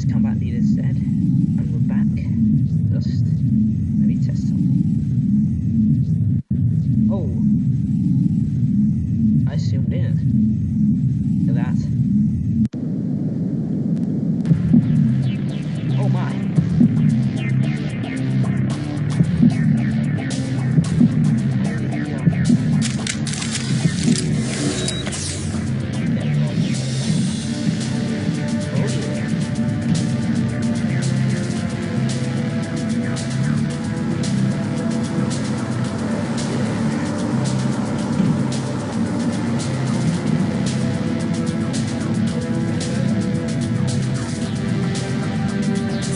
as combat leader said, and we're back. Just let me test something. Oh, I zoomed in. Look at that. Oh my.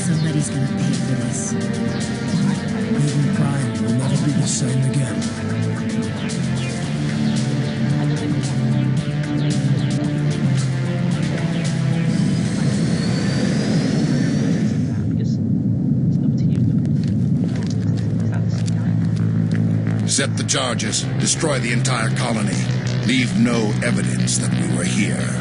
Somebody's gonna pay for this. Even crime will never be the same again. Set the charges. Destroy the entire colony. Leave no evidence that we were here.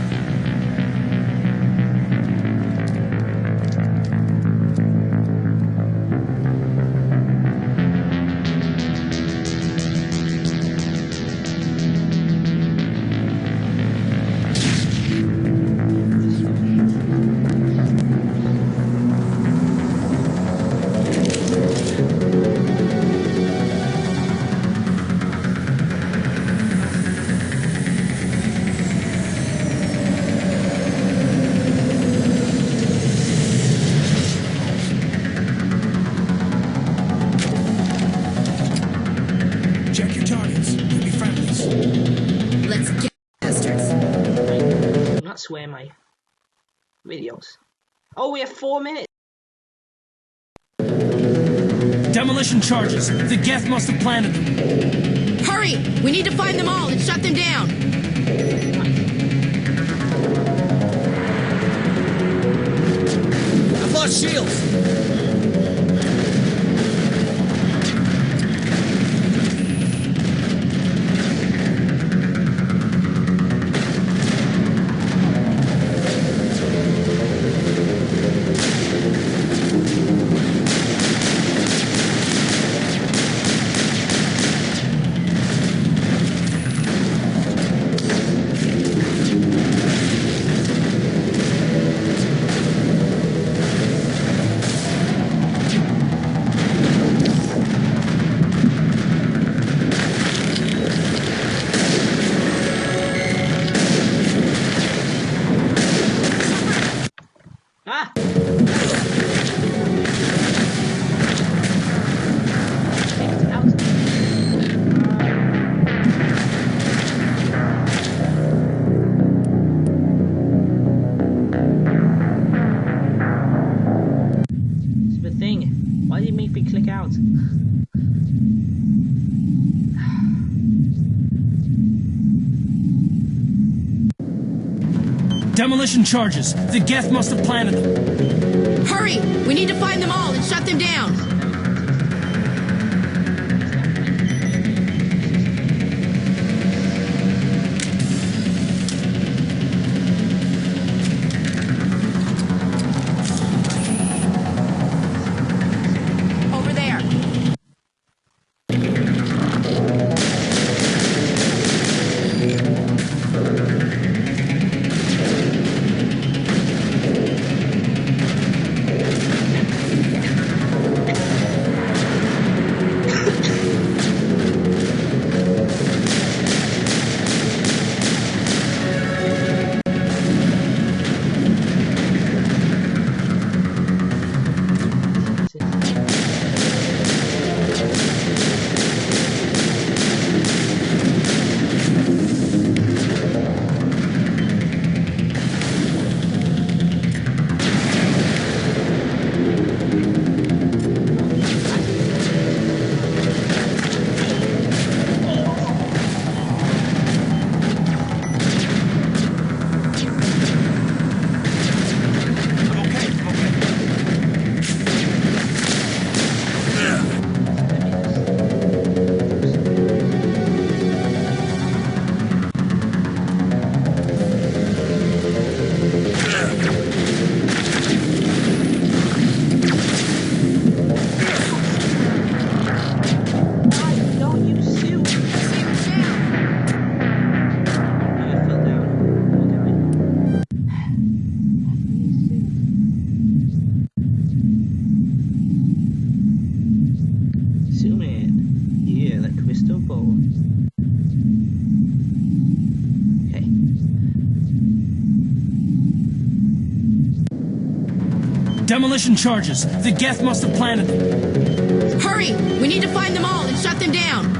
Check your targets. Could be friendlies. Let's get bastards. I'm not swearing my videos. Oh, we have 4 minutes. Demolition charges. The Geth must have planted them. Hurry! We need to find them all and shut them down. I've lost shields. Ah! Stupid thing. Why did you make me click out? Demolition charges. The Geth must have planted them. Hurry! We need to find them all and shut them down. Over there. Demolition charges. The Geth must have planted them. Hurry! We need to find them all and shut them down!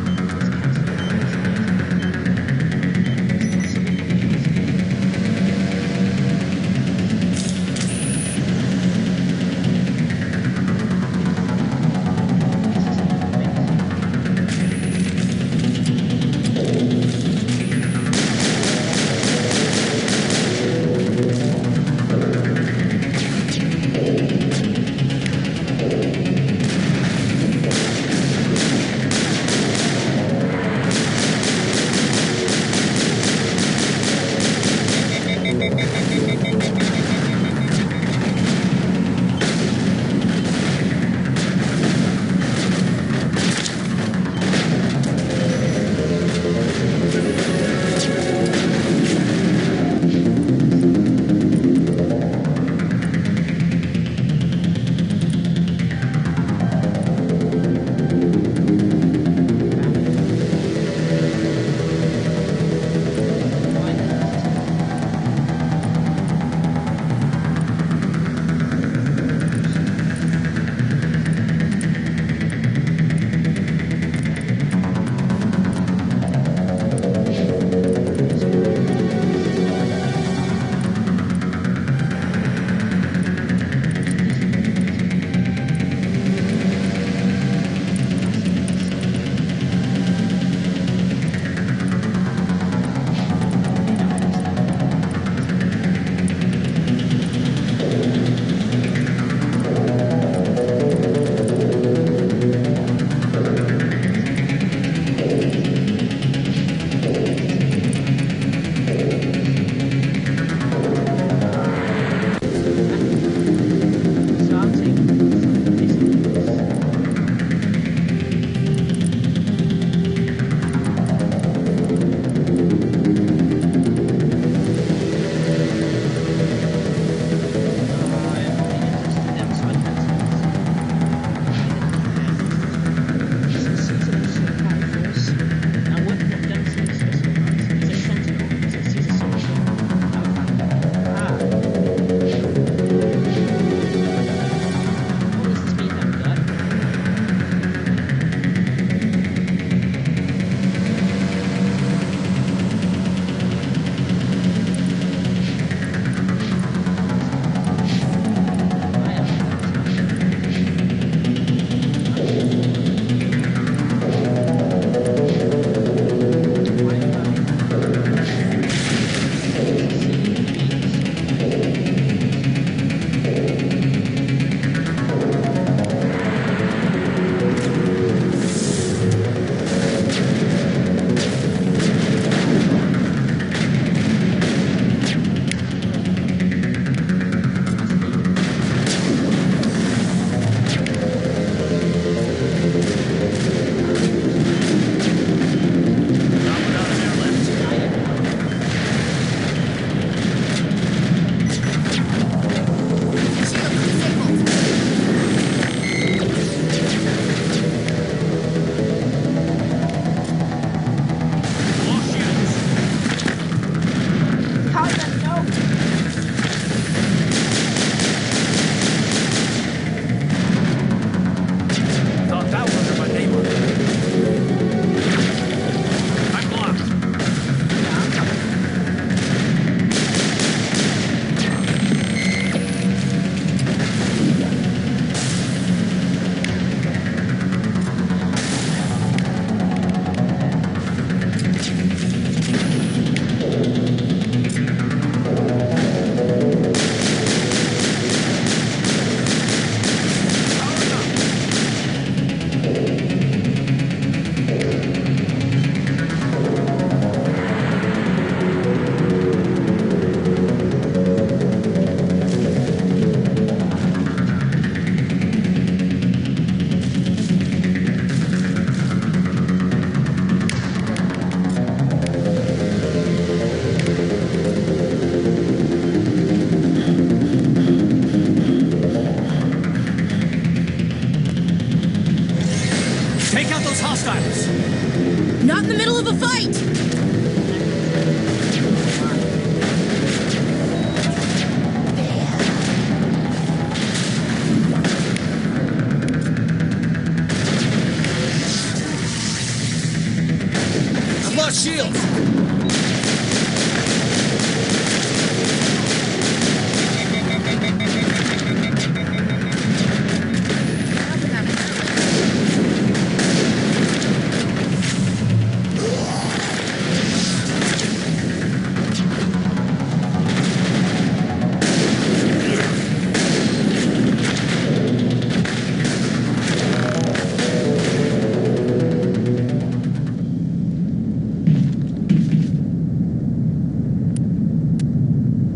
shields!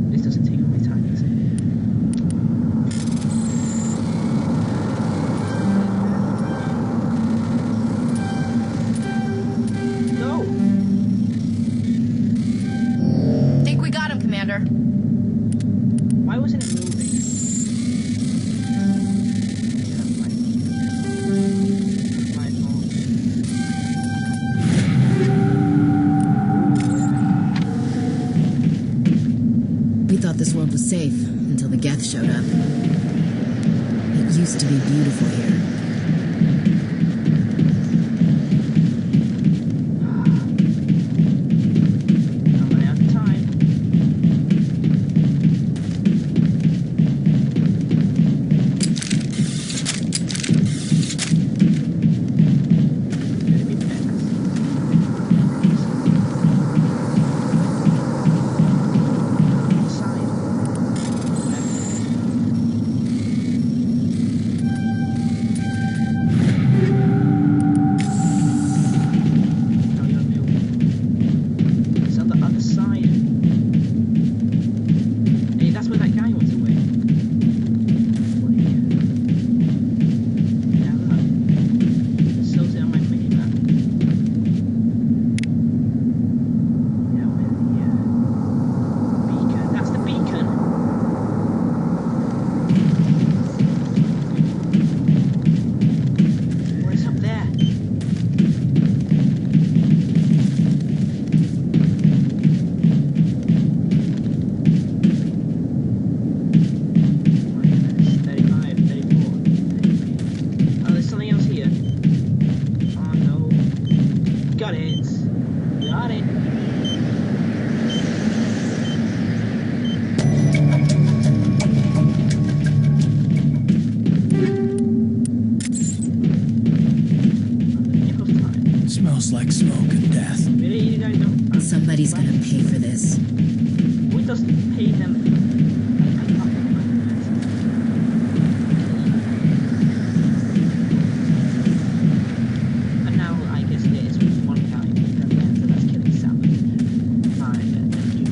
This doesn't take all my time, does it? No! Think we got him, Commander. Why wasn't it moving? My fault. We thought this world was safe until the Geth showed up. It used to be beautiful here. I'm running out of time. It's gonna be fast. Side. No, you're new. It's on the other side. Hey, that's where that guy went away. Yeah, look. It shows it on my minimap. Yeah, where the beacon. That's the beacon. What is up there? Oh my goodness, 35, 34. Oh, there's something else here. Oh no. Got it. Got it. Nick of time. Smells like smoke and death. Really, you guys don't. Somebody's gonna pay for this. Who doesn't pay them? I'm not gonna mind that. And now I guess there is one guy so that's killing Sally. Fine, thank you.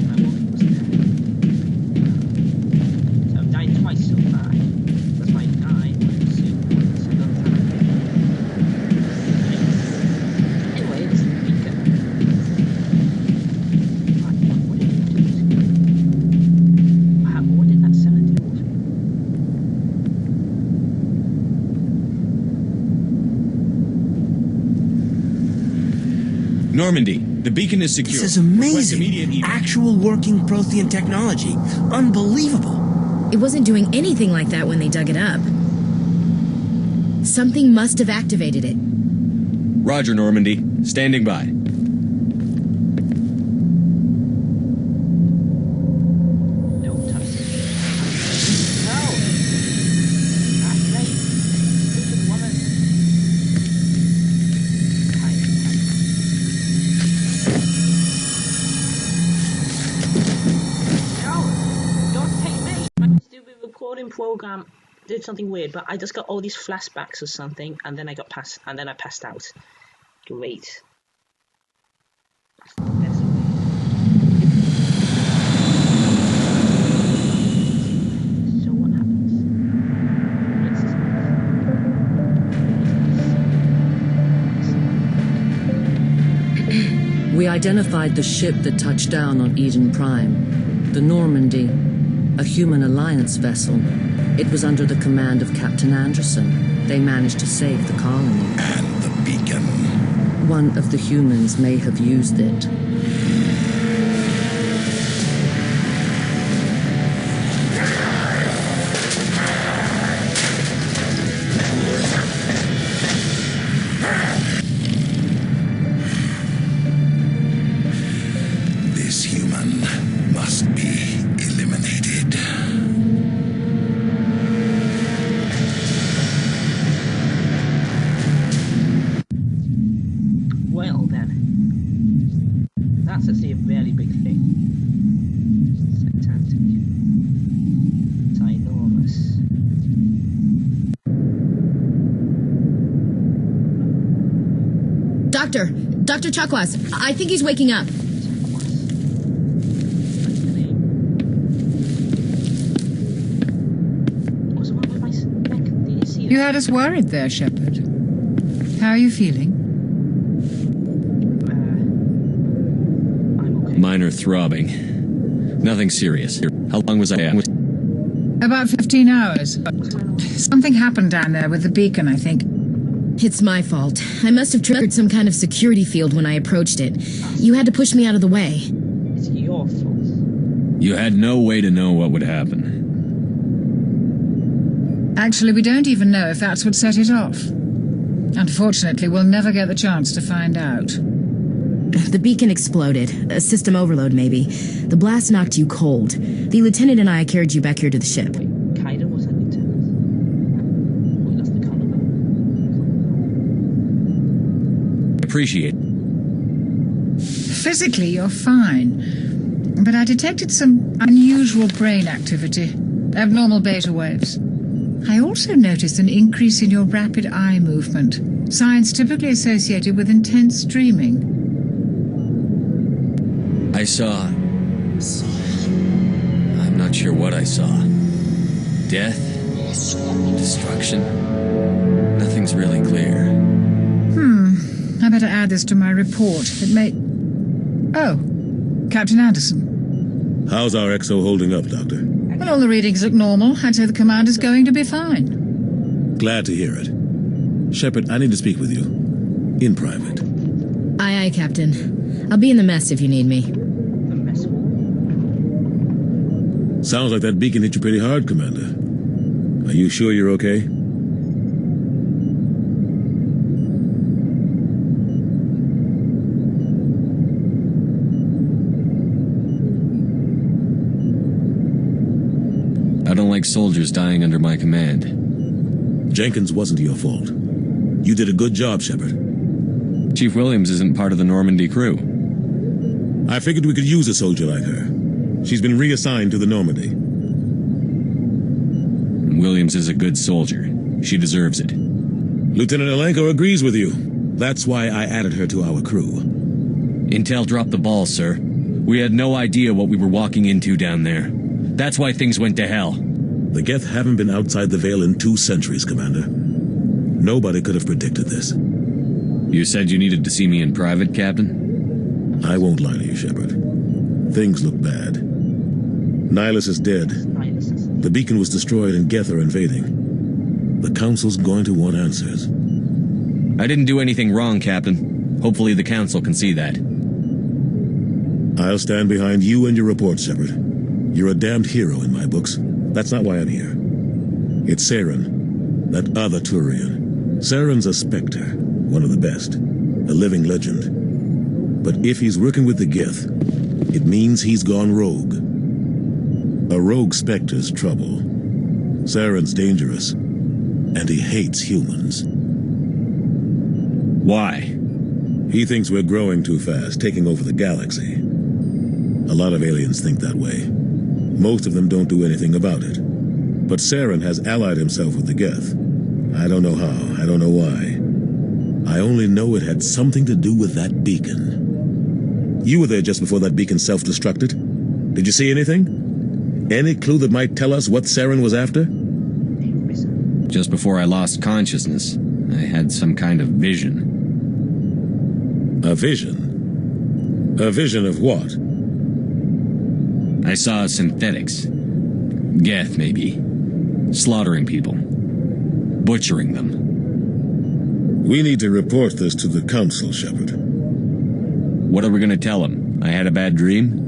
My walking was there. So I've died twice so far. That's why I died. Second time. Anyway, this is the beacon. What did it do? What did that cell do? Normandy, the beacon is secure. This is Request amazing. immediate Actual working Prothean technology. Unbelievable. It wasn't doing anything like that when they dug it up. Something must have activated it. Roger, Normandy. Standing by. Don't touch it. No! That's right. Stupid woman. No! Don't take me! My stupid recording program did something weird, but I just got all these flashbacks or something, and then I passed out. Great. That's so what happens? We identified the ship that touched down on Eden Prime, the Normandy, a human alliance vessel. It was under the command of Captain Anderson. They managed to save the colony. And the beacon. One of the humans may have used it. That's actually a very big thing. It's gigantic. It's enormous. Dr. Chakwas, I think he's waking up. What's wrong with my neck? Did you see it? You had us worried there, Shepard. How are you feeling? I'm okay. Minor throbbing. Nothing serious. How long was I at? About 15 hours. Something happened down there with the beacon, I think. It's my fault. I must have triggered some kind of security field when I approached it. You had to push me out of the way. It's your fault. You had no way to know what would happen. Actually, we don't even know if that's what set it off. Unfortunately, we'll never get the chance to find out. The beacon exploded. A system overload, maybe. The blast knocked you cold. The lieutenant and I carried you back here to the ship. Kaida was a lieutenant. Well, that's the colonel. Appreciate. Physically, you're fine. But I detected some unusual brain activity. Abnormal beta waves. I also noticed an increase in your rapid eye movement. Signs typically associated with intense dreaming. I saw... I'm not sure what I saw. Death? Destruction? Nothing's really clear. I better add this to my report. It may... Oh, Captain Anderson. How's our XO holding up, Doctor? Well, all the readings look normal. I'd say the commander's going to be fine. Glad to hear it. Shepard, I need to speak with you. In private. Aye, aye, Captain. I'll be in the mess if you need me. The mess hall. Sounds like that beacon hit you pretty hard, Commander. Are you sure you're okay? I don't like soldiers dying under my command. Jenkins wasn't your fault. You did a good job, Shepard. Chief Williams isn't part of the Normandy crew. I figured we could use a soldier like her. She's been reassigned to the Normandy. Williams is a good soldier. She deserves it. Lieutenant Alenko agrees with you. That's why I added her to our crew. Intel dropped the ball, sir. We had no idea what we were walking into down there. That's why things went to hell. The Geth haven't been outside the Veil in 2 centuries, Commander. Nobody could have predicted this. You said you needed to see me in private, Captain? I won't lie to you, Shepard. Things look bad. Nihilus is dead. The beacon was destroyed and Geth are invading. The Council's going to want answers. I didn't do anything wrong, Captain. Hopefully the Council can see that. I'll stand behind you and your report, Shepard. You're a damned hero in my books. That's not why I'm here. It's Saren, that other Turian. Saren's a Spectre, one of the best, a living legend. But if he's working with the Geth, it means he's gone rogue. A rogue Spectre's trouble. Saren's dangerous, and he hates humans. Why? He thinks we're growing too fast, taking over the galaxy. A lot of aliens think that way. Most of them don't do anything about it. But Saren has allied himself with the Geth. I don't know how, I don't know why. I only know it had something to do with that beacon. You were there just before that beacon self-destructed. Did you see anything? Any clue that might tell us what Saren was after? Just before I lost consciousness, I had some kind of vision. A vision? A vision of what? I saw synthetics. Geth, maybe. Slaughtering people. Butchering them. We need to report this to the Council, Shepard. What are we going to tell them? I had a bad dream?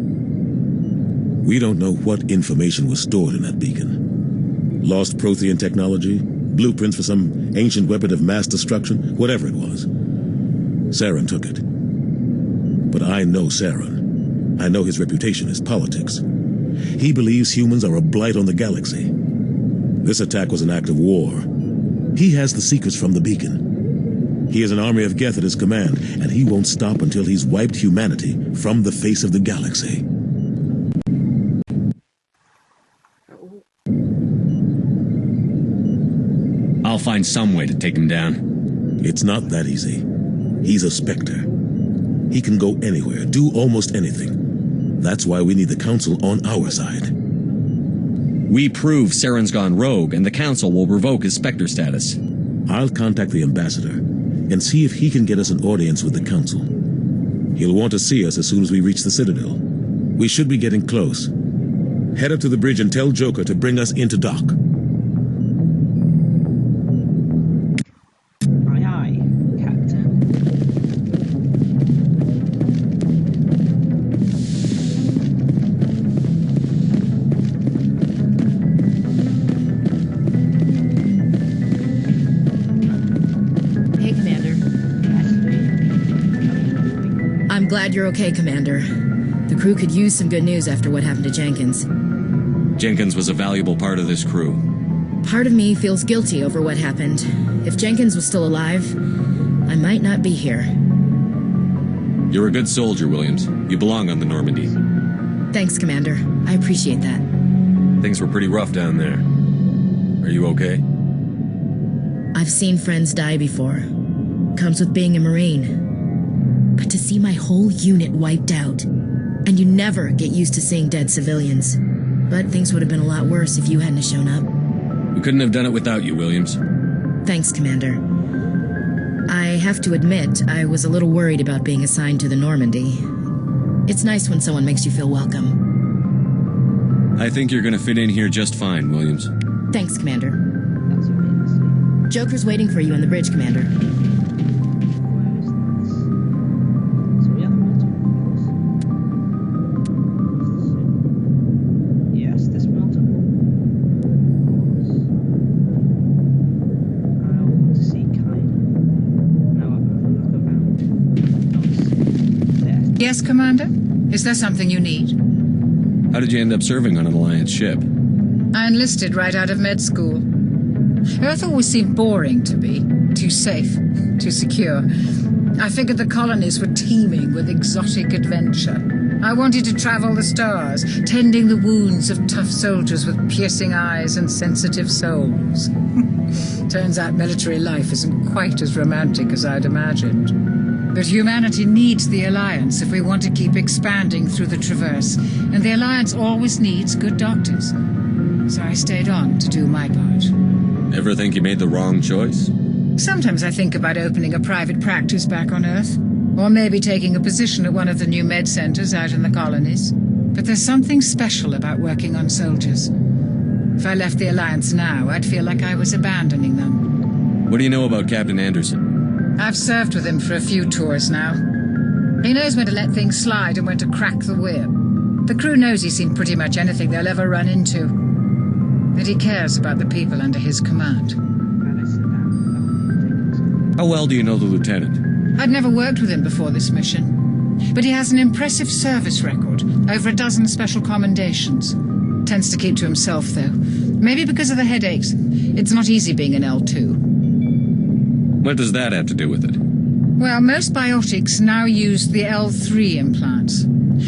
We don't know what information was stored in that beacon. Lost Prothean technology? Blueprints for some ancient weapon of mass destruction? Whatever it was. Saren took it. But I know Saren. I know his reputation is politics. He believes humans are a blight on the galaxy. This attack was an act of war. He has the secrets from the beacon. He has an army of Geth at his command, and he won't stop until he's wiped humanity from the face of the galaxy. I'll find some way to take him down. It's not that easy. He's a Spectre. He can go anywhere, do almost anything. That's why we need the Council on our side. We prove Saren's gone rogue, and the Council will revoke his Spectre status. I'll contact the Ambassador and see if he can get us an audience with the Council. He'll want to see us as soon as we reach the Citadel. We should be getting close. Head up to the bridge and tell Joker to bring us into dock. Aye, aye, Captain. Hey, Commander. I'm glad you're okay, Commander. The crew could use some good news after what happened to Jenkins. Jenkins was a valuable part of this crew. Part of me feels guilty over what happened. If Jenkins was still alive, I might not be here. You're a good soldier, Williams. You belong on the Normandy. Thanks, Commander. I appreciate that. Things were pretty rough down there. Are you okay? I've seen friends die before. Comes with being a Marine. But to see my whole unit wiped out, and you never get used to seeing dead civilians. But things would have been a lot worse if you hadn't shown up. We couldn't have done it without you, Williams. Thanks, Commander. I have to admit, I was a little worried about being assigned to the Normandy. It's nice when someone makes you feel welcome. I think you're gonna fit in here just fine, Williams. Thanks, Commander. That's amazing. Joker's waiting for you on the bridge, Commander. Where is that? So we have the multiples. Yes, this multiple. I want to see Kaina. Now I'll have a look around. There. Yes, Commander? Is there something you need? How did you end up serving on an Alliance ship? I enlisted right out of med school. Earth always seemed boring to me. Too safe, too secure. I figured the colonies were teeming with exotic adventure. I wanted to travel the stars, tending the wounds of tough soldiers with piercing eyes and sensitive souls. Turns out military life isn't quite as romantic as I'd imagined. But humanity needs the Alliance if we want to keep expanding through the Traverse, and the Alliance always needs good doctors. So I stayed on to do my part. Ever think you made the wrong choice? Sometimes I think about opening a private practice back on Earth, or maybe taking a position at one of the new med centers out in the colonies. But there's something special about working on soldiers. If I left the Alliance now, I'd feel like I was abandoning them. What do you know about Captain Anderson? I've served with him for a few tours now. He knows when to let things slide and when to crack the whip. The crew knows he's seen pretty much anything they'll ever run into. And he cares about the people under his command. How well do you know the lieutenant? I'd never worked with him before this mission. But he has an impressive service record, over a dozen special commendations. Tends to keep to himself, though. Maybe because of the headaches. It's not easy being an L2. What does that have to do with it? Well, most biotics now use the L3 implants.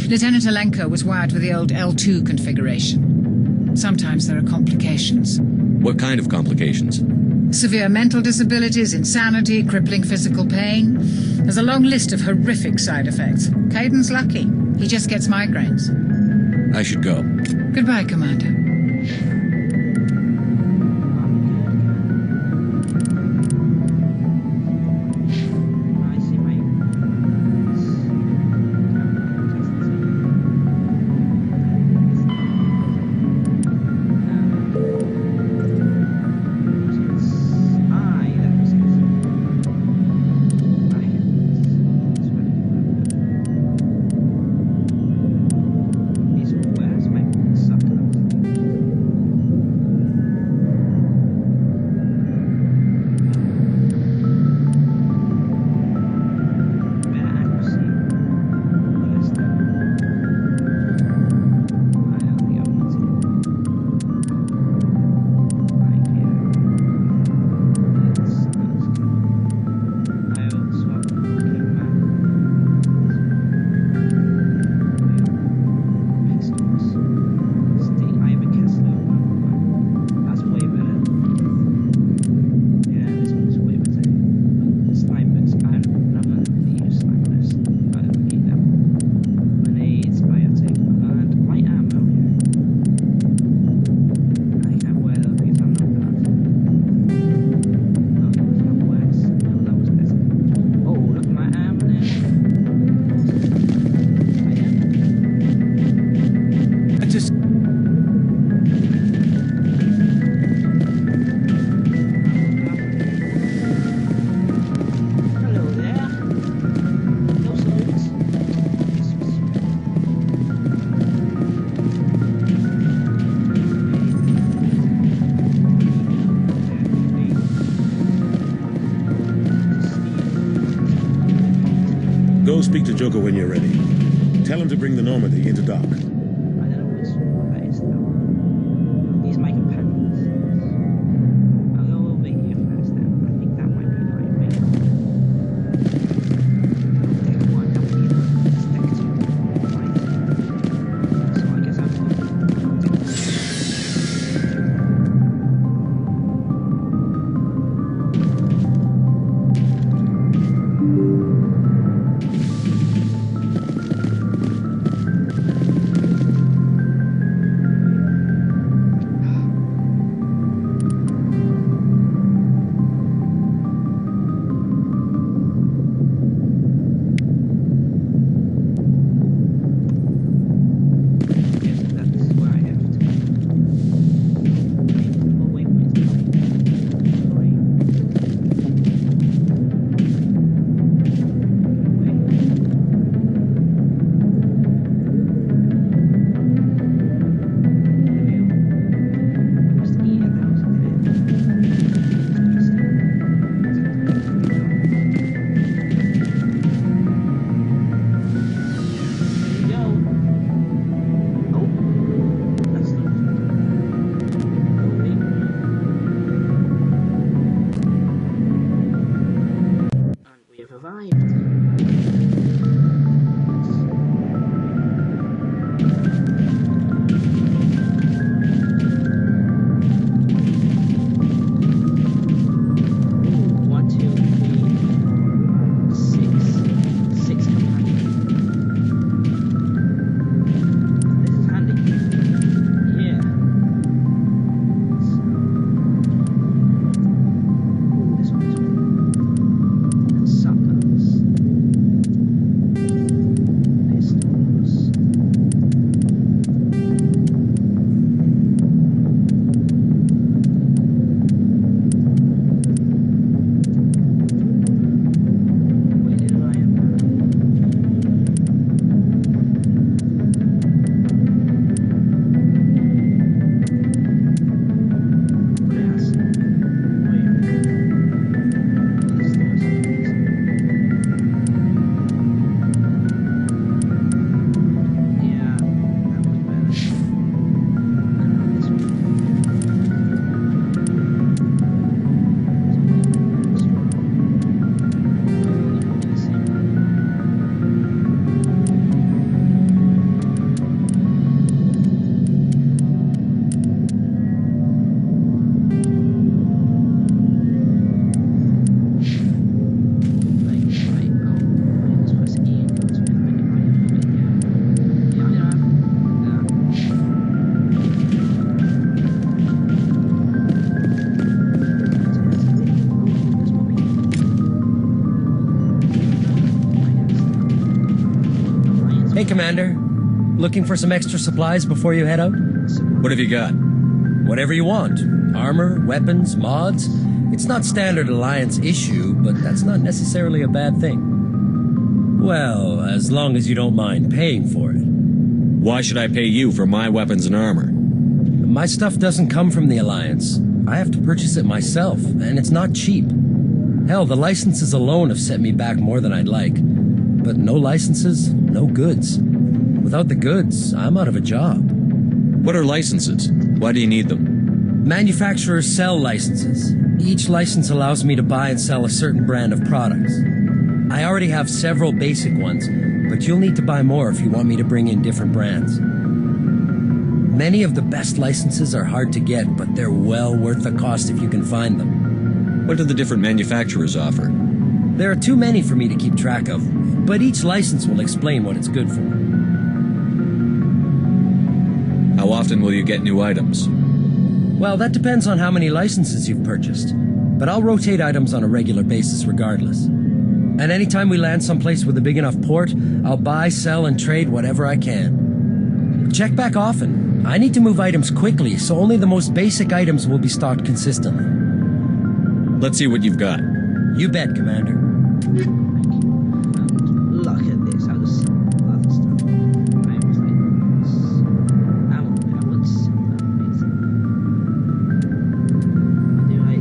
Lieutenant Alenko was wired with the old L2 configuration. Sometimes there are complications. What kind of complications? Severe mental disabilities, insanity, crippling physical pain. There's a long list of horrific side effects. Caden's lucky. He just gets migraines. I should go. Goodbye, Commander. I see my... Speak to Joker when you're ready. Tell him to bring the Normandy into dock. I don't know what that is now. These my companions. I'll go over here first then. I think that might be my way. Deck 1, how many of them? It's deck 2. Right. So I guess I'll go deck 'em. Hey, Commander. Looking for some extra supplies before you head out? What have you got? Whatever you want. Armor, weapons, mods. It's not standard Alliance issue, but that's not necessarily a bad thing. Well, as long as you don't mind paying for it. Why should I pay you for my weapons and armor? My stuff doesn't come from the Alliance. I have to purchase it myself, and it's not cheap. Hell, the licenses alone have set me back more than I'd like. But no licenses, no goods. Without the goods, I'm out of a job. What are licenses? Why do you need them? Manufacturers sell licenses. Each license allows me to buy and sell a certain brand of products. I already have several basic ones, but you'll need to buy more if you want me to bring in different brands. Many of the best licenses are hard to get, but they're well worth the cost if you can find them. What do the different manufacturers offer? There are too many for me to keep track of, but each license will explain what it's good for. How often will you get new items? Well, that depends on how many licenses you've purchased, but I'll rotate items on a regular basis regardless. And anytime we land someplace with a big enough port, I'll buy, sell, and trade whatever I can. Check back often. I need to move items quickly, so only the most basic items will be stocked consistently. Let's see what you've got. You bet, Commander. Look at this. I just love this stuff. I was like, I wouldn't sell that. Do I?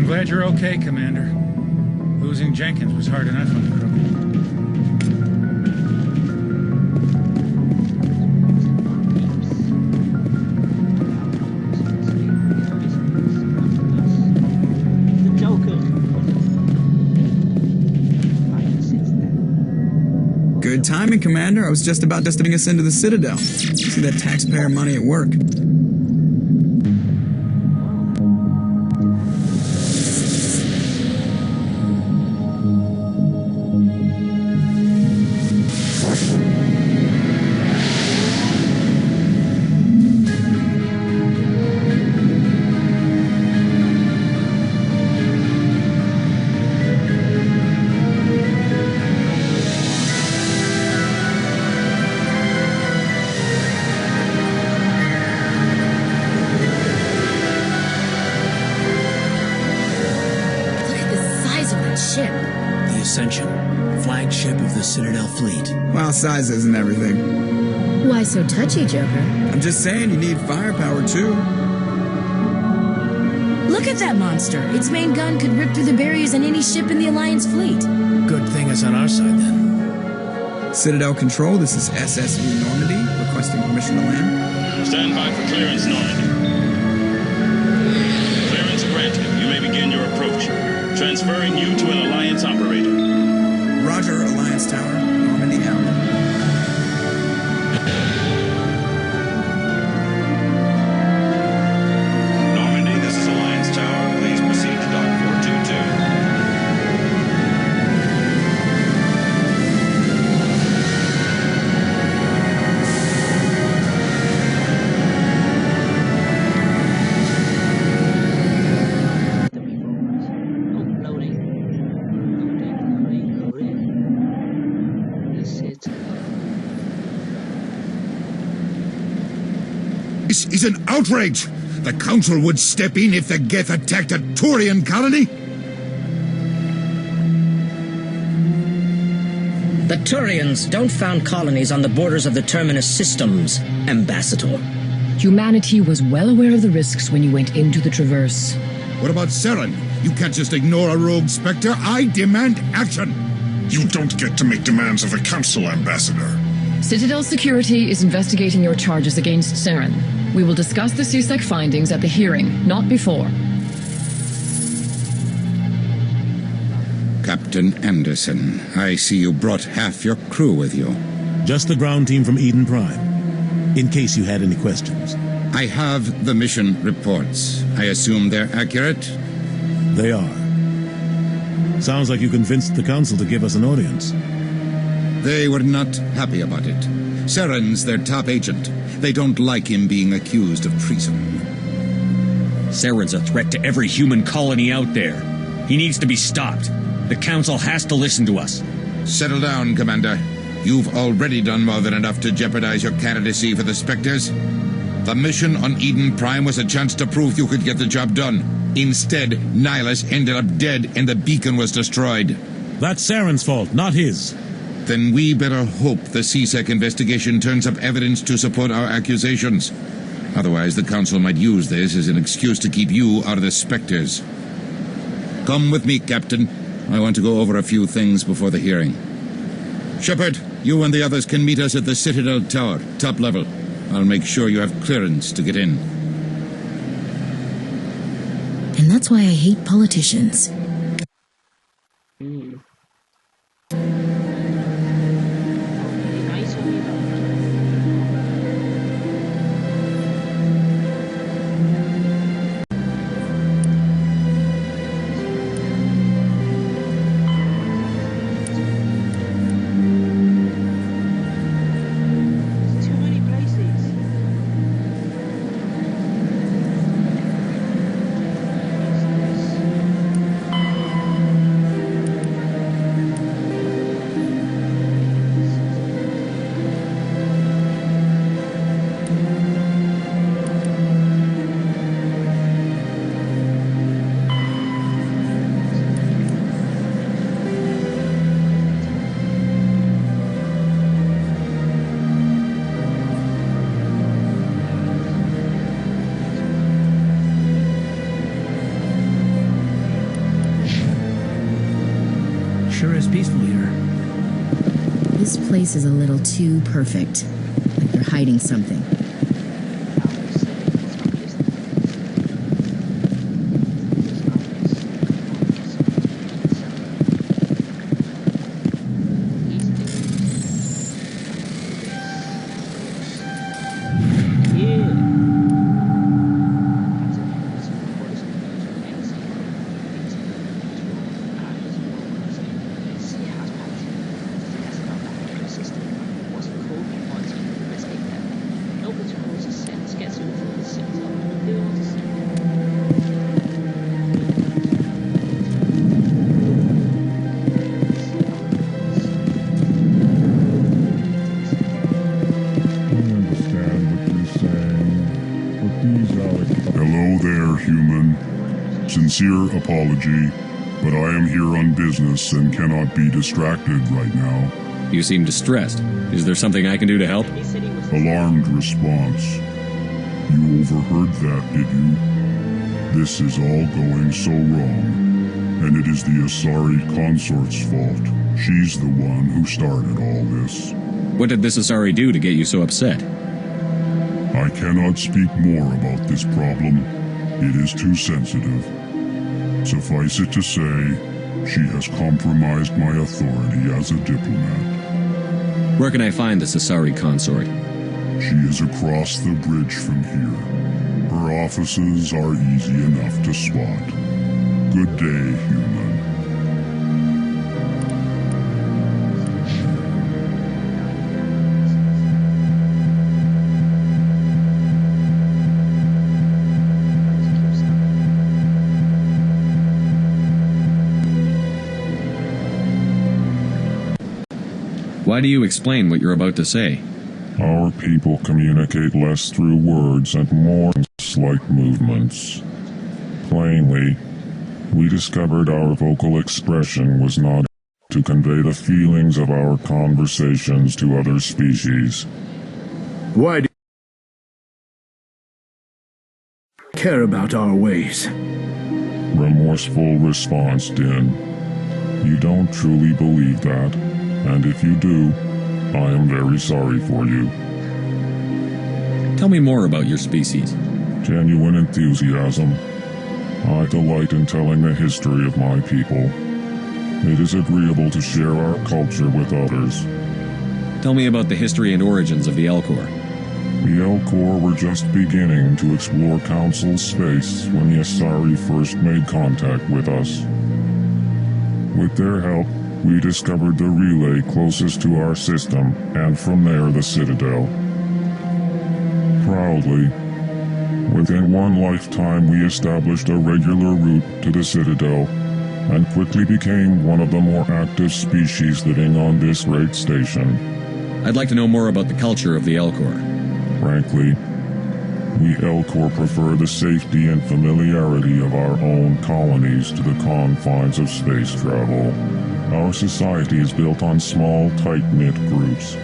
glad you're okay, Commander. Losing Jenkins was hard enough on the crew. The Joker. Good timing, Commander. I was just about to sting us into the Citadel. See that taxpayer money at work. The Ascension, flagship of the Citadel fleet. Well, size isn't everything. Why so touchy, Joker? I'm just saying you need firepower, too. Look at that monster. Its main gun could rip through the barriers in any ship in the Alliance fleet. Good thing it's on our side, then. Citadel Control, this is SSV Normandy, requesting permission to land. Stand by for clearance, Normandy. Clearance granted. You may begin your approach. Transferring you to an Alliance operator. Roger, Alliance Tower. Normandy out. Normandy, this is Alliance Tower. Please proceed to Dock 422. This is an outrage! The Council would step in if the Geth attacked a Turian colony? The Turians don't found colonies on the borders of the Terminus systems, Ambassador. Humanity was well aware of the risks when you went into the Traverse. What about Saren? You can't just ignore a rogue Spectre. I demand action! You don't get to make demands of a Council, Ambassador. Citadel Security is investigating your charges against Saren. We will discuss the CSEC findings at the hearing, not before. Captain Anderson, I see you brought half your crew with you. Just the ground team from Eden Prime, in case you had any questions. I have the mission reports. I assume they're accurate? They are. Sounds like you convinced the Council to give us an audience. They were not happy about it. Saren's their top agent. They don't like him being accused of treason. Saren's a threat to every human colony out there. He needs to be stopped. The Council has to listen to us. Settle down, Commander. You've already done more than enough to jeopardize your candidacy for the Spectres. The mission on Eden Prime was a chance to prove you could get the job done. Instead, Nihilus ended up dead and the beacon was destroyed. That's Saren's fault, not his. Then we better hope the CSEC investigation turns up evidence to support our accusations. Otherwise, the Council might use this as an excuse to keep you out of the Spectres. Come with me, Captain. I want to go over a few things before the hearing. Shepard, you and the others can meet us at the Citadel Tower, top level. I'll make sure you have clearance to get in. And that's why I hate politicians. Sure is peaceful here. This place is a little too perfect. Like they're hiding something. Hello there, human. Sincere apology, but I am here on business and cannot be distracted right now. You seem distressed. Is there something I can do to help? Alarmed response. You overheard that, did you? This is all going so wrong, and it is the Asari consort's fault. She's the one who started all this. What did this Asari do to get you so upset? I cannot speak more about this problem. It is too sensitive. Suffice it to say, she has compromised my authority as a diplomat. Where can I find this Asari consort? She is across the bridge from here. Her offices are easy enough to spot. Good day, human. Why do you explain what you're about to say? Our people communicate less through words and more in slight movements. Plainly, we discovered our vocal expression was not to convey the feelings of our conversations to other species. Why do you care about our ways? Remorseful response, Din. You don't truly believe that, and if you do, I am very sorry for you. Tell me more about your species. Genuine enthusiasm. I delight in telling the history of my people. It is agreeable to share our culture with others. Tell me about the history and origins of the Elcor. The Elcor were just beginning to explore Council space when the Asari first made contact with us. With their help, we discovered the relay closest to our system, and from there the Citadel. Proudly, within one lifetime we established a regular route to the Citadel, and quickly became one of the more active species living on this great station. I'd like to know more about the culture of the Elcor. Frankly, we Elcor prefer the safety and familiarity of our own colonies to the confines of space travel. Our society is built on small, tight-knit groups,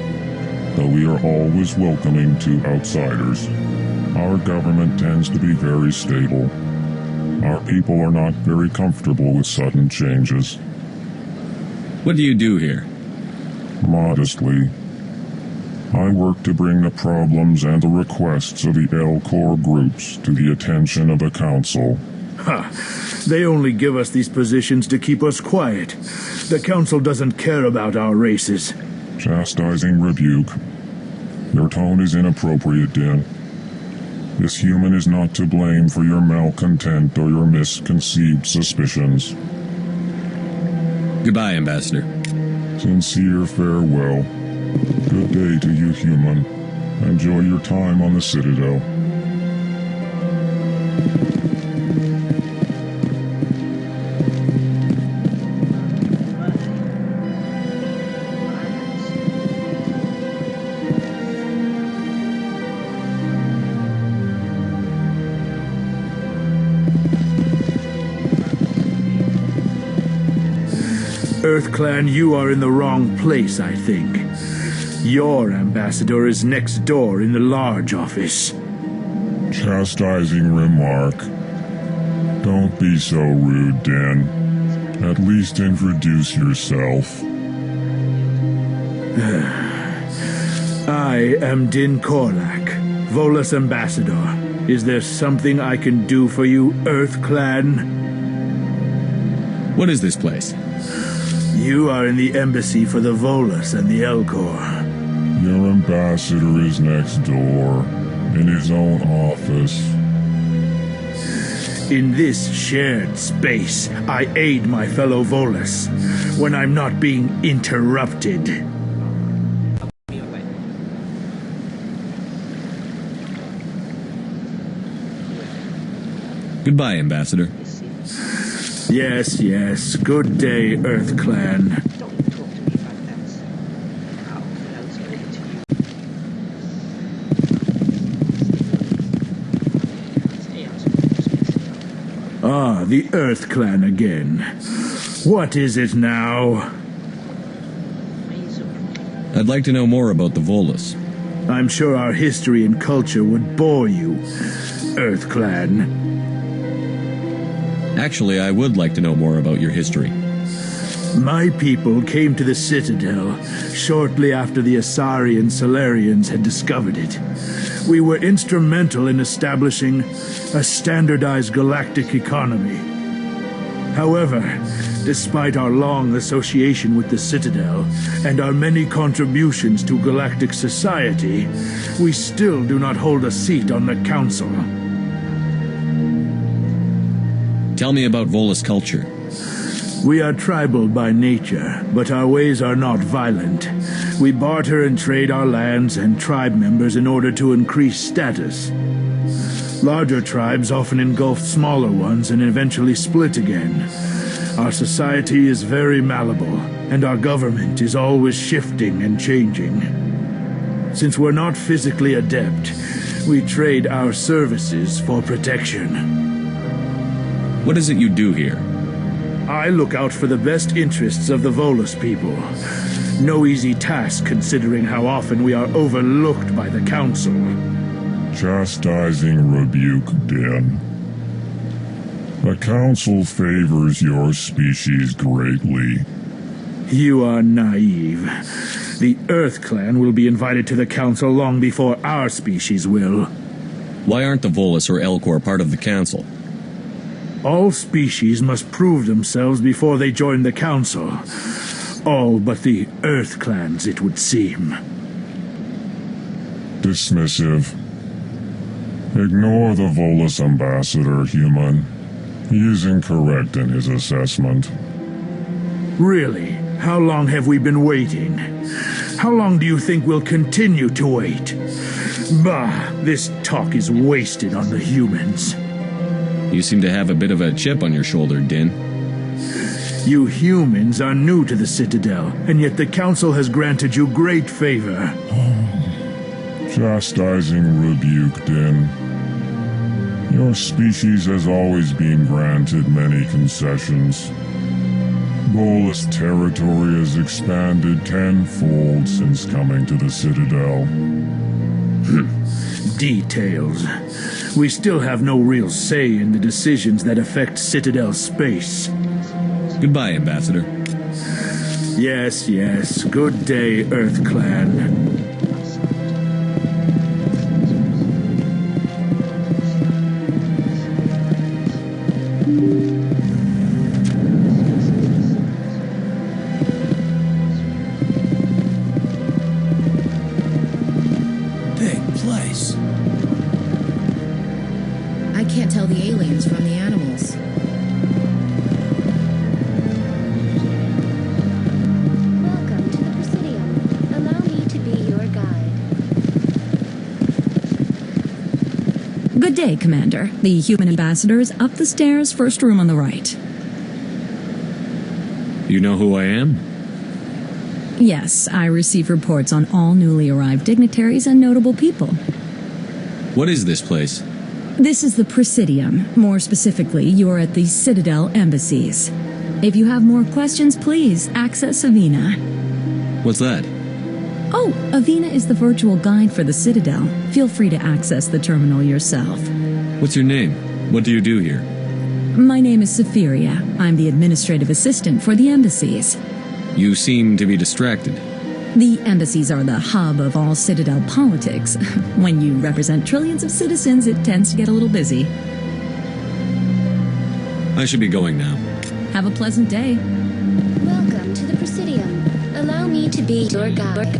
though we are always welcoming to outsiders. Our government tends to be very stable. Our people are not very comfortable with sudden changes. What do you do here? Modestly, I work to bring the problems and the requests of the Elcor groups to the attention of the Council. Ha! They only give us these positions to keep us quiet. The Council doesn't care about our races. Chastising rebuke. Your tone is inappropriate, Din. This human is not to blame for your malcontent or your misconceived suspicions. Goodbye, Ambassador. Sincere farewell. Good day to you, human. Enjoy your time on the Citadel. EarthClan, you are in the wrong place, I think. Your ambassador is next door in the large office. Chastising remark. Don't be so rude, Dan. At least introduce yourself. I am Din Korlak, Volus Ambassador. Is there something I can do for you, Earth Clan? What is this place? You are in the embassy for the Volus and the Elcor. Your ambassador is next door, in his own office. In this shared space, I aid my fellow Volus when I'm not being interrupted. Goodbye, Ambassador. Yes, yes. Good day, Earth Clan. Ah, the Earth Clan again. What is it now? I'd like to know more about the Volus. I'm sure our history and culture would bore you, Earth Clan. Actually, I would like to know more about your history. My people came to the Citadel shortly after the Asari and Solarians had discovered it. We were instrumental in establishing a standardized galactic economy. However, despite our long association with the Citadel and our many contributions to galactic society, we still do not hold a seat on the Council. Tell me about Volus culture. We are tribal by nature, but our ways are not violent. We barter and trade our lands and tribe members in order to increase status. Larger tribes often engulf smaller ones and eventually split again. Our society is very malleable, and our government is always shifting and changing. Since we're not physically adept, we trade our services for protection. What is it you do here? I look out for the best interests of the Volus people. No easy task considering how often we are overlooked by the Council. Chastising rebuke, Din. The Council favors your species greatly. You are naive. The Earth Clan will be invited to the Council long before our species will. Why aren't the Volus or Elcor part of the Council? All species must prove themselves before they join the Council. All but the Earth Clans, it would seem. Dismissive. Ignore the Volus Ambassador, human. He is incorrect in his assessment. Really? How long have we been waiting? How long do you think we'll continue to wait? Bah, this talk is wasted on the humans. You seem to have a bit of a chip on your shoulder, Din. You humans are new to the Citadel, and yet the Council has granted you great favor. Chastising rebuke, Din. Your species has always been granted many concessions. Volus territory has expanded tenfold since coming to the Citadel. Details. We still have no real say in the decisions that affect Citadel space. Goodbye, Ambassador. Yes, yes. Good day, Earth Clan. I can't tell the aliens from the animals. Welcome to the Presidium. Allow me to be your guide. Good day, Commander. The human ambassador is up the stairs, first room on the right. You know who I am? Yes, I receive reports on all newly arrived dignitaries and notable people. What is this place? This is the Presidium. More specifically, you're at the Citadel embassies. If you have more questions, please access Avina. What's that? Oh, Avina is the virtual guide for the Citadel. Feel free to access the terminal yourself. What's your name? What do you do here? My name is Saphiria. I'm the administrative assistant for the embassies. You seem to be distracted. The embassies are the hub of all Citadel politics. When you represent trillions of citizens, it tends to get a little busy. I should be going now. Have a pleasant day. Welcome to the Presidium. Allow me to be your guide.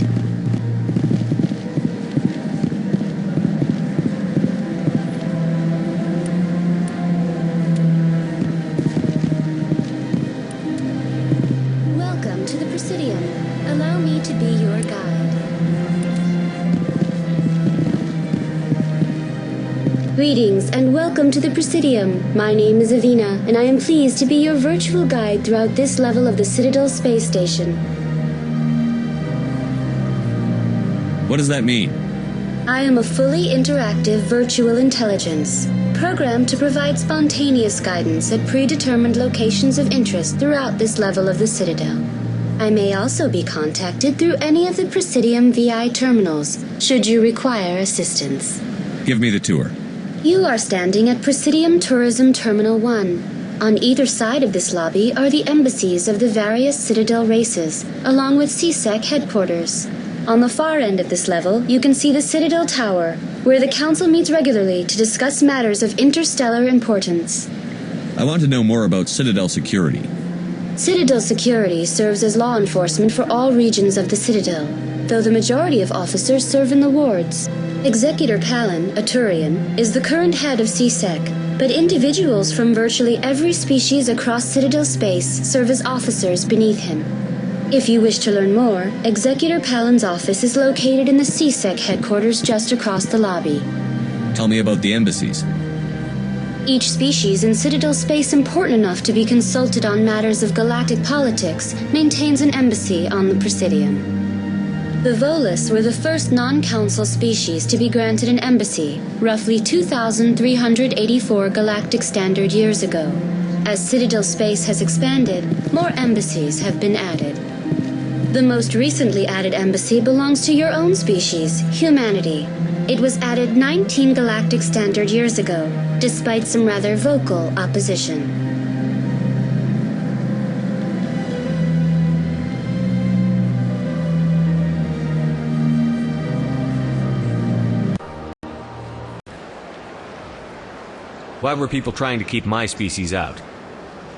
Welcome to the Presidium. Allow me to be your guide. Greetings and welcome to the Presidium. My name is Avina, and I am pleased to be your virtual guide throughout this level of the Citadel space station. What does that mean? I am a fully interactive virtual intelligence, programmed to provide spontaneous guidance at predetermined locations of interest throughout this level of the Citadel. I may also be contacted through any of the Presidium VI terminals, should you require assistance. Give me the tour. You are standing at Presidium Tourism Terminal 1. On either side of this lobby are the embassies of the various Citadel races, along with CSEC headquarters. On the far end of this level, you can see the Citadel Tower, where the Council meets regularly to discuss matters of interstellar importance. I want to know more about Citadel security. Citadel security serves as law enforcement for all regions of the Citadel, though the majority of officers serve in the wards. Executor Palin, a Turian, is the current head of CSEC, but individuals from virtually every species across Citadel space serve as officers beneath him. If you wish to learn more, Executor Palin's office is located in the CSEC headquarters just across the lobby. Tell me about the embassies. Each species in Citadel space important enough to be consulted on matters of galactic politics maintains an embassy on the Presidium. The Volus were the first non-council species to be granted an embassy, roughly 2,384 galactic standard years ago. As Citadel space has expanded, more embassies have been added. The most recently added embassy belongs to your own species, humanity. It was added 19 galactic standard years ago, despite some rather vocal opposition. Why were people trying to keep my species out?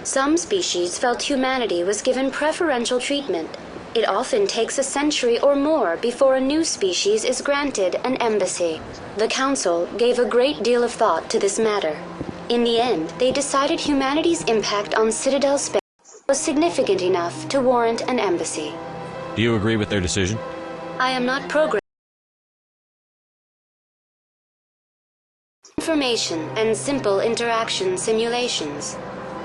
Some species felt humanity was given preferential treatment. It often takes a century or more before a new species is granted an embassy. The Council gave a great deal of thought to this matter. In the end, they decided humanity's impact on Citadel space was significant enough to warrant an embassy. Do you agree with their decision? I am not programmed. Information and simple interaction simulations.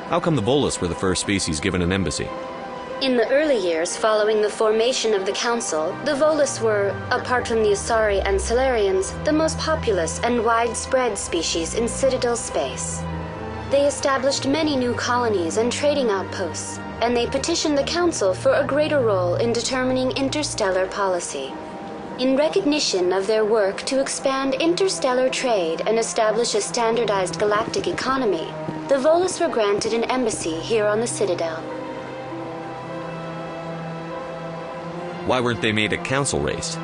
How come the Volus were the first species given an embassy? In the early years following the formation of the Council, the Volus were, apart from the Asari and Solarians, the most populous and widespread species in Citadel space. They established many new colonies and trading outposts, and they petitioned the Council for a greater role in determining interstellar policy. In recognition of their work to expand interstellar trade and establish a standardized galactic economy, the Volus were granted an embassy here on the Citadel. Why weren't they made a council race?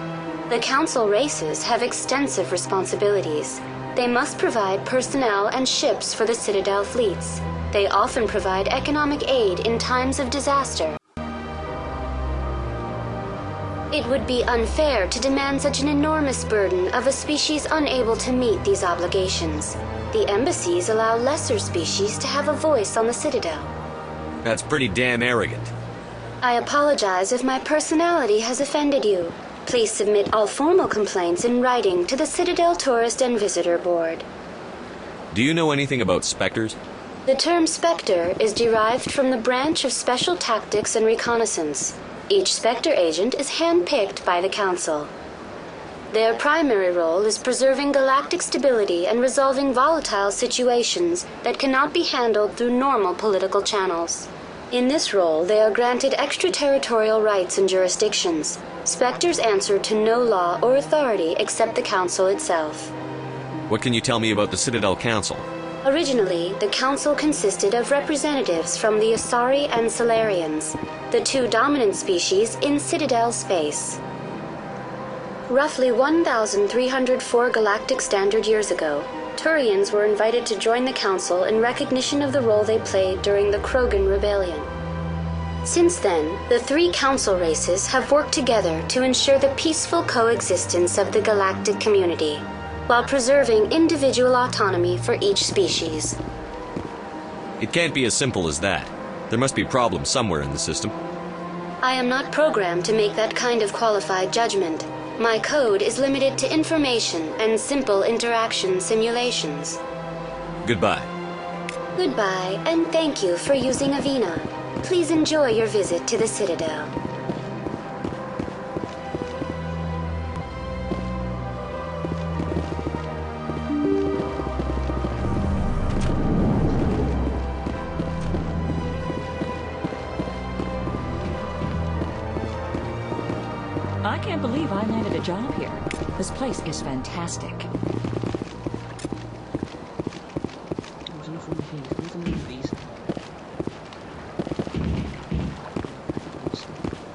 The council races have extensive responsibilities. They must provide personnel and ships for the Citadel fleets. They often provide economic aid in times of disaster. It would be unfair to demand such an enormous burden of a species unable to meet these obligations. The embassies allow lesser species to have a voice on the Citadel. That's pretty damn arrogant. I apologize if my personality has offended you. Please submit all formal complaints in writing to the Citadel Tourist and Visitor Board. Do you know anything about specters? The term Spectre is derived from the branch of Special Tactics and Reconnaissance. Each Spectre agent is handpicked by the Council. Their primary role is preserving galactic stability and resolving volatile situations that cannot be handled through normal political channels. In this role, they are granted extraterritorial rights and jurisdictions. Spectres answer to no law or authority except the Council itself. What can you tell me about the Citadel Council? Originally, the Council consisted of representatives from the Asari and Solarians, the two dominant species in Citadel space. Roughly 1,304 galactic standard years ago, Turians were invited to join the Council in recognition of the role they played during the Krogan Rebellion. Since then, the three Council races have worked together to ensure the peaceful coexistence of the galactic community, while preserving individual autonomy for each species. It can't be as simple as that. There must be problems somewhere in the system. I am not programmed to make that kind of qualified judgment. My code is limited to information and simple interaction simulations. Goodbye. Goodbye, and thank you for using Avina. Please enjoy your visit to the Citadel. I can't believe I landed a job here. This place is fantastic.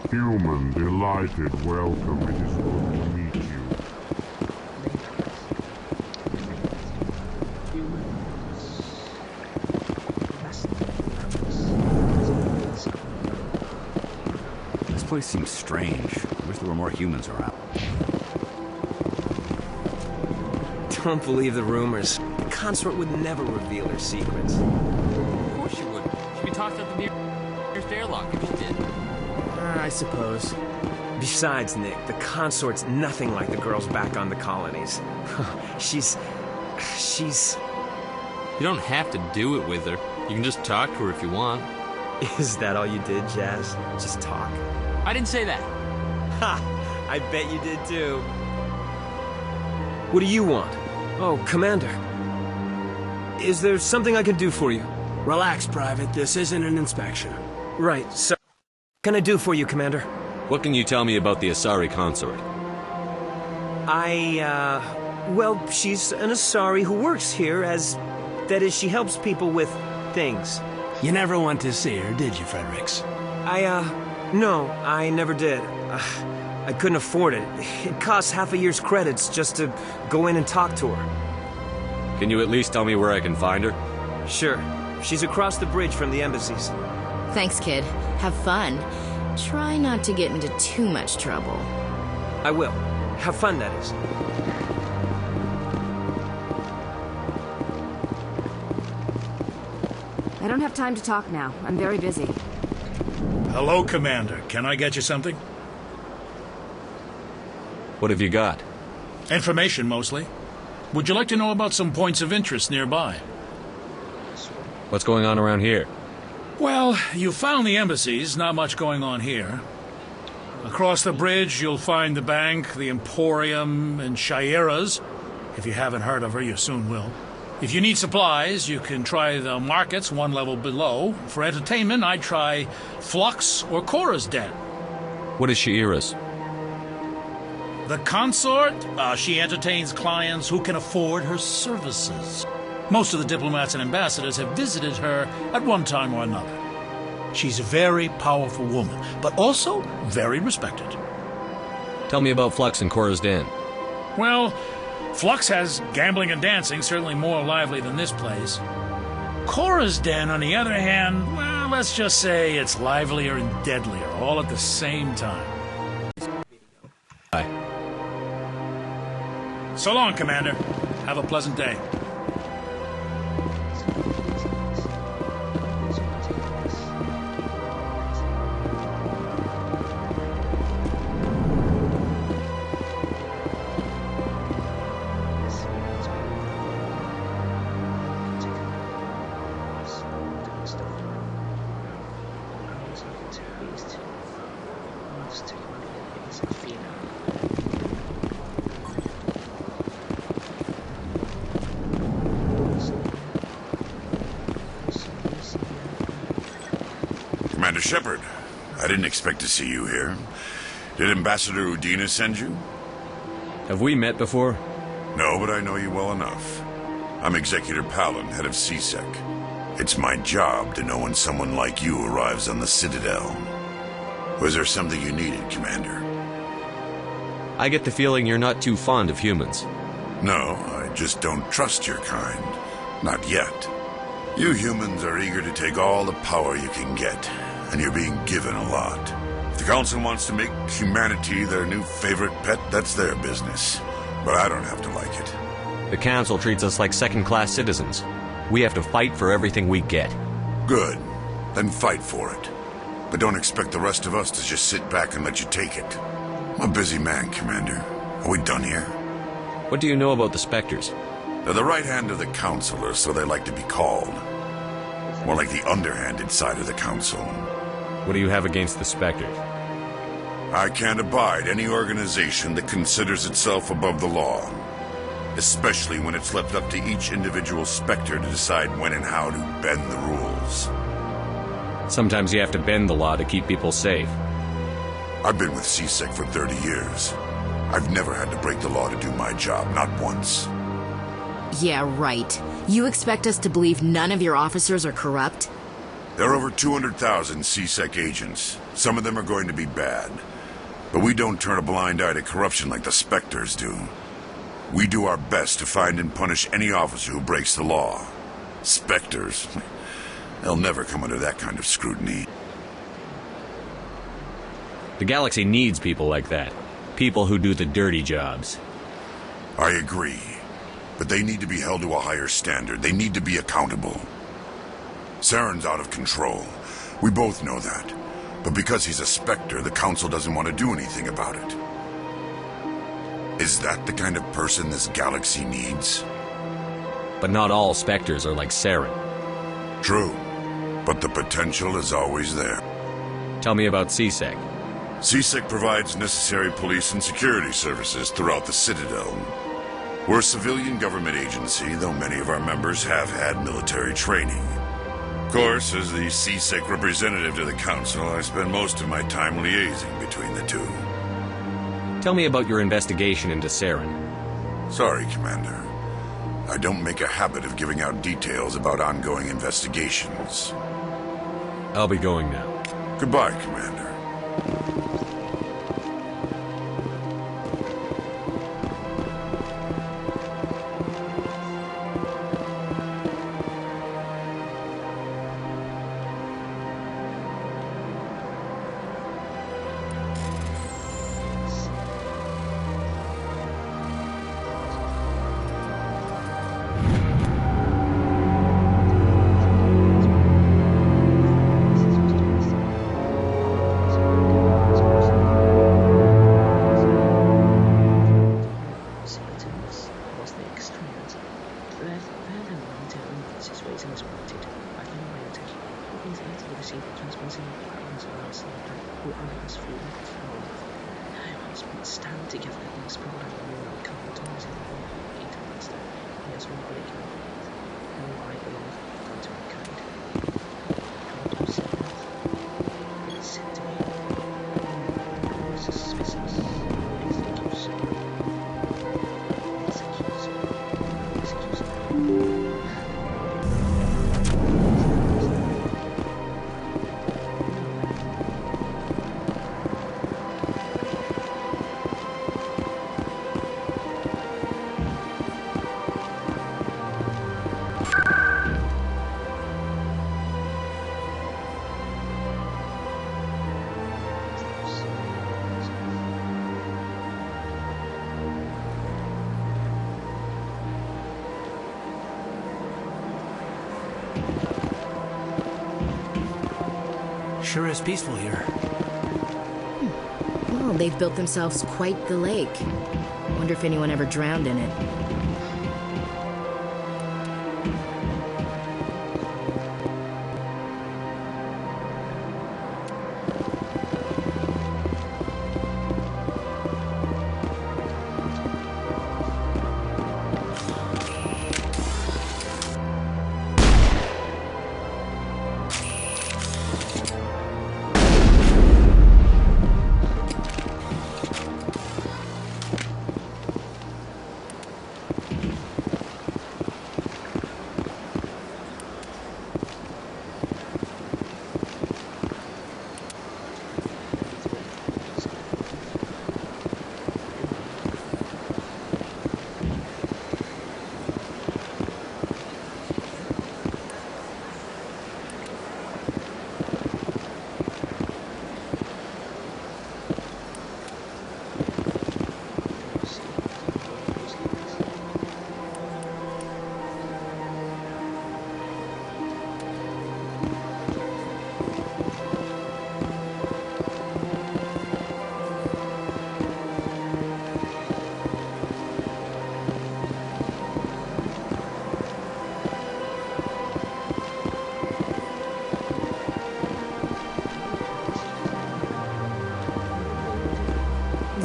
Human, delighted, welcome. It is good to meet you. This place seems strange. I wish there were more humans around. Don't believe the rumors. The consort would never reveal her secrets. Of course she would. She'd be tossed out the nearest airlock if she did. I suppose. Besides, Nick, the consort's nothing like the girls back on the colonies. She's... You don't have to do it with her. You can just talk to her if you want. Is that all you did, Jazz? Just talk? I didn't say that. Ha! I bet you did too. What do you want? Oh, Commander. Is there something I can do for you? Relax, Private. This isn't an inspection. Right, so... What can I do for you, Commander? What can you tell me about the Asari consort? Well, she's an Asari who works here as... That is, she helps people with things. You never went to see her, did you, Fredericks? No, I never did. I couldn't afford it. It costs half a year's credits just to go in and talk to her. Can you at least tell me where I can find her? Sure. She's across the bridge from the embassies. Thanks, kid. Have fun. Try not to get into too much trouble. I will. Have fun, that is. I don't have time to talk now. I'm very busy. Hello, Commander. Can I get you something? What have you got? Information, mostly. Would you like to know about some points of interest nearby? What's going on around here? Well, you found the embassies. Not much going on here. Across the bridge, you'll find the bank, the Emporium, and Shaira's. If you haven't heard of her, you soon will. If you need supplies, you can try the markets one level below. For entertainment, I'd try Flux or Cora's Den. What is Shaira's? The consort? She entertains clients who can afford her services. Most of the diplomats and ambassadors have visited her at one time or another. She's a very powerful woman, but also very respected. Tell me about Flux and Cora's Den. Well, Flux has gambling and dancing, certainly more lively than this place. Cora's Den, on the other hand, well, let's just say it's livelier and deadlier, all at the same time. Bye. So long, Commander. Have a pleasant day. Commander Shepard, I didn't expect to see you here. Did Ambassador Udina send you? Have we met before? No, but I know you well enough. I'm Executor Palin, head of CSEC. It's my job to know when someone like you arrives on the Citadel. Was there something you needed, Commander? I get the feeling you're not too fond of humans. No, I just don't trust your kind. Not yet. You humans are eager to take all the power you can get, and you're being given a lot. If the Council wants to make humanity their new favorite pet, that's their business. But I don't have to like it. The Council treats us like second-class citizens. We have to fight for everything we get. Good. Then fight for it. But don't expect the rest of us to just sit back and let you take it. I'm a busy man, Commander. Are we done here? What do you know about the Spectres? They're the right hand of the Council, or so they like to be called. More like the underhanded side of the Council. What do you have against the Spectres? I can't abide any organization that considers itself above the law. Especially when it's left up to each individual Spectre to decide when and how to bend the rules. Sometimes you have to bend the law to keep people safe. I've been with CSEC for 30 years. I've never had to break the law to do my job, not once. Yeah, right. You expect us to believe none of your officers are corrupt? There are over 200,000 CSEC agents. Some of them are going to be bad. But we don't turn a blind eye to corruption like the Spectres do. We do our best to find and punish any officer who breaks the law. Spectres, they'll never come under that kind of scrutiny. The galaxy needs people like that. People who do the dirty jobs. I agree. But they need to be held to a higher standard. They need to be accountable. Saren's out of control. We both know that. But because he's a Spectre, the Council doesn't want to do anything about it. Is that the kind of person this galaxy needs? But not all Spectres are like Saren. True. But the potential is always there. Tell me about CSEC. CSEC provides necessary police and security services throughout the Citadel. We're a civilian government agency, though many of our members have had military training. Of course, as the CSEC representative to the Council, I spend most of my time liaising between the two. Tell me about your investigation into Saren. Sorry, Commander. I don't make a habit of giving out details about ongoing investigations. I'll be going now. Goodbye, Commander. Sure is peaceful here. Well, they've built themselves quite the lake. Wonder if anyone ever drowned in it.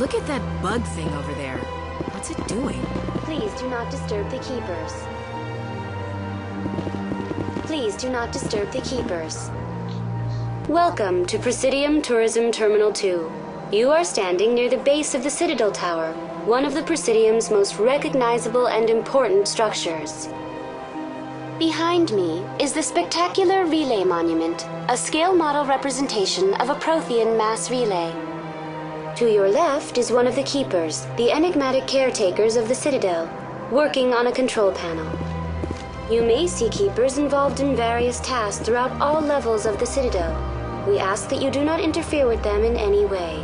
Look at that bug thing over there. What's it doing? Please do not disturb the keepers. Please do not disturb the keepers. Welcome to Presidium Tourism Terminal 2. You are standing near the base of the Citadel Tower, one of the Presidium's most recognizable and important structures. Behind me is the spectacular Relay Monument, a scale model representation of a Prothean mass relay. To your left is one of the keepers, the enigmatic caretakers of the Citadel, working on a control panel. You may see keepers involved in various tasks throughout all levels of the Citadel. We ask that you do not interfere with them in any way.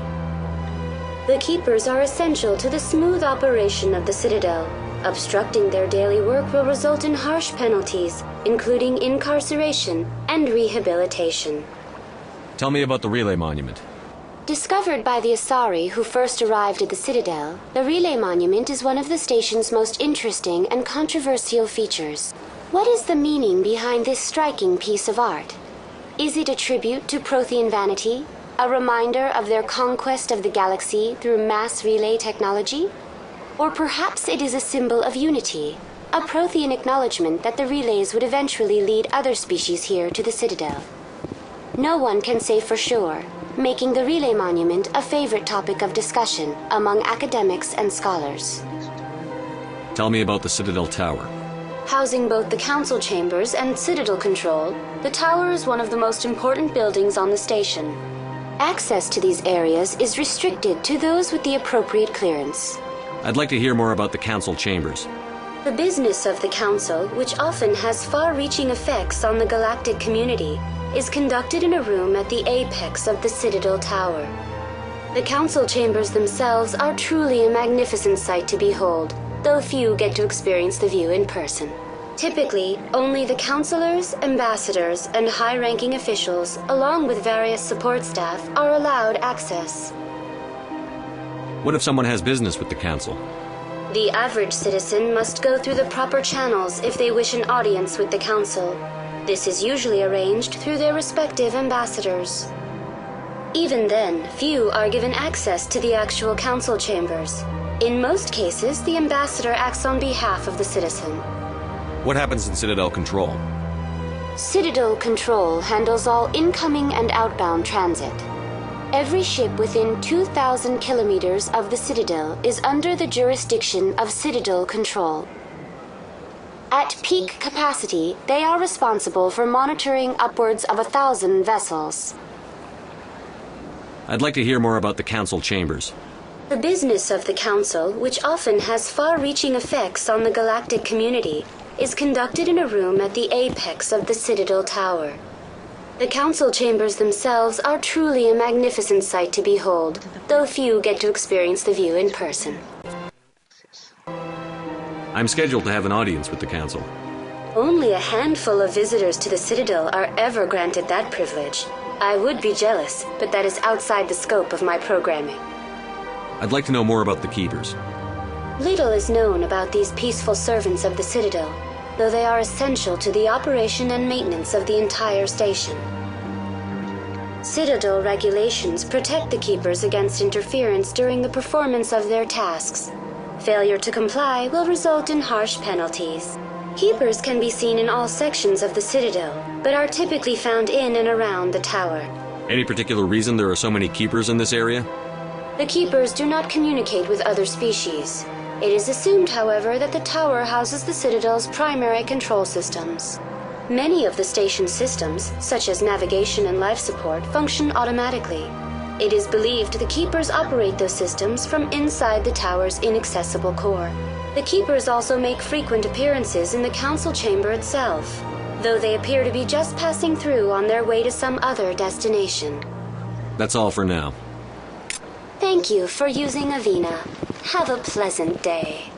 The keepers are essential to the smooth operation of the Citadel. Obstructing their daily work will result in harsh penalties, including incarceration and rehabilitation. Tell me about the Relay Monument. Discovered by the Asari who first arrived at the Citadel, the Relay Monument is one of the station's most interesting and controversial features. What is the meaning behind this striking piece of art? Is it a tribute to Prothean vanity? A reminder of their conquest of the galaxy through mass relay technology? Or perhaps it is a symbol of unity, a Prothean acknowledgement that the relays would eventually lead other species here to the Citadel. No one can say for sure, making the Relay Monument a favorite topic of discussion among academics and scholars. Tell me about the Citadel Tower. Housing both the council chambers and Citadel control, the tower is one of the most important buildings on the station. Access to these areas is restricted to those with the appropriate clearance. I'd like to hear more about the council chambers. The business of the council, which often has far-reaching effects on the galactic community, is conducted in a room at the apex of the Citadel Tower. The council chambers themselves are truly a magnificent sight to behold, though few get to experience the view in person. Typically, only the councilors, ambassadors, and high-ranking officials, along with various support staff, are allowed access. What if someone has business with the council? The average citizen must go through the proper channels if they wish an audience with the council. This is usually arranged through their respective ambassadors. Even then, few are given access to the actual council chambers. In most cases, the ambassador acts on behalf of the citizen. What happens in Citadel Control? Citadel Control handles all incoming and outbound transit. Every ship within 2,000 kilometers of the Citadel is under the jurisdiction of Citadel Control. At peak capacity, they are responsible for monitoring upwards of 1,000 vessels. I'd like to hear more about the council chambers. The business of the council, which often has far-reaching effects on the galactic community, is conducted in a room at the apex of the Citadel Tower. The council chambers themselves are truly a magnificent sight to behold, though few get to experience the view in person. I'm scheduled to have an audience with the council. Only a handful of visitors to the Citadel are ever granted that privilege. I would be jealous, but that is outside the scope of my programming. I'd like to know more about the keepers. Little is known about these peaceful servants of the Citadel, though they are essential to the operation and maintenance of the entire station. Citadel regulations protect the keepers against interference during the performance of their tasks. Failure to comply will result in harsh penalties. Keepers can be seen in all sections of the Citadel, but are typically found in and around the tower. Any particular reason there are so many keepers in this area? The keepers do not communicate with other species. It is assumed, however, that the tower houses the Citadel's primary control systems. Many of the station's systems, such as navigation and life support, function automatically. It is believed the keepers operate those systems from inside the tower's inaccessible core. The keepers also make frequent appearances in the council chamber itself, though they appear to be just passing through on their way to some other destination. That's all for now. Thank you for using Avina. Have a pleasant day.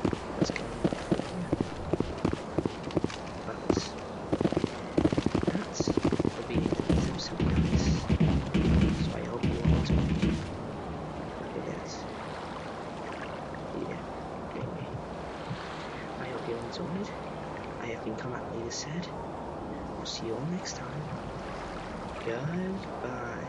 I have been Combat Leader said. We'll see you all next time. Goodbye.